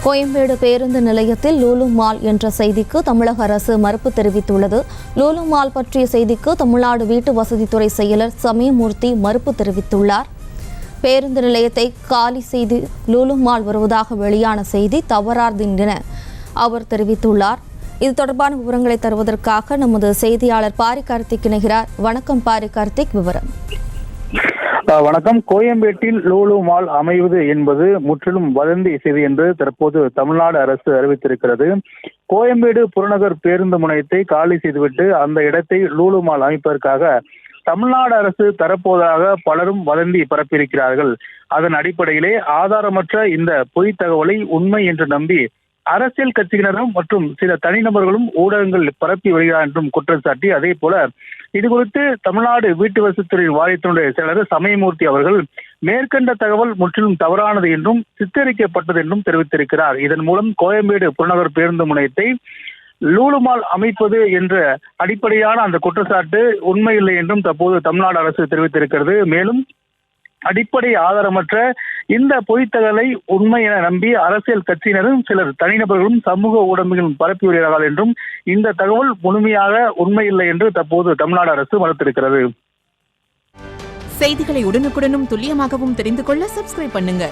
கோயம்பேடு பேருந்து நிலையத்தில் லூலு மால் என்ற செய்திக்கு தமிழக அரசு மறுப்பு தெரிவித்துள்ளது. லூலு மால் பற்றிய செய்திக்கு தமிழ்நாடு வீட்டு வசதித்துறை செயலர் சமயமூர்த்தி மறுப்பு தெரிவித்துள்ளார். பேருந்து நிலையத்தை காலி செய்து லூலு மால் வருவதாக வெளியான செய்தி தவறானது என அவர் தெரிவித்துள்ளார். இது தொடர்பான விவரங்களை தருவதற்காக நமது செய்தியாளர் பாரி கார்த்திக் இணைகிறார். வணக்கம் பாரி கார்த்திக், விவரம். வணக்கம். கோயம்பேட்டில் லூலு மால் அமைவது என்பது முற்றிலும் வதந்தி செய்தி என்று தற்போது தமிழ்நாடு அரசு அறிவித்திருக்கிறது. கோயம்பேடு புறநகர் பேருந்து முனையத்தை காலி செய்துவிட்டு அந்த இடத்தை லூலு மால் அமைப்பதற்காக தமிழ்நாடு அரசு தரப்போவதாக பலரும் வதந்தி பரப்பியிருக்கிறார்கள். அதன் அடிப்படையிலே ஆதாரமற்ற இந்த பொய் தகவலை உண்மை என்று நம்பி அரசியல் கட்சியினரும் மற்றும் சில தனிநபர்களும் ஊடகங்கள் பரப்பி வருகிறார் என்றும் குற்றம் சாட்டி, அதே போல இது குறித்து தமிழ்நாடு வீட்டு வசதித்துறை வாரியத்தினுடைய செயலர் சமயமூர்த்தி அவர்கள் மேற்கண்ட தகவல் முற்றிலும் தவறானது என்றும் சித்தரிக்கப்பட்டது என்றும் தெரிவித்திருக்கிறார். இதன் மூலம் கோயம்பேடு புறநகர் பேருந்து முனையத்தை லூலு மால் அமைப்பது என்ற அடிப்படையான அந்த குற்றச்சாட்டு உண்மையில்லை என்றும் தற்போது தமிழ்நாடு அரசு தெரிவித்திருக்கிறது. மேலும் அடிப்படை ஆதாரமற்ற இந்த பொய்த்தகவலை உண்மை என நம்பி அரசியல் கட்சியினரும் சிலர் தனிநபர்களும் சமூக ஊடகங்களும் பரப்பி வருகிறார்கள் என்றும் இந்த தகவல் முழுமையாக உண்மையில்லை என்று தற்போது தமிழ்நாடு அரசு மறுத்திருக்கிறது. செய்திகளை உடனுக்குடனும் துல்லியமாகவும் தெரிந்து கொள்ள சப்ஸ்கிரைப் பண்ணுங்க.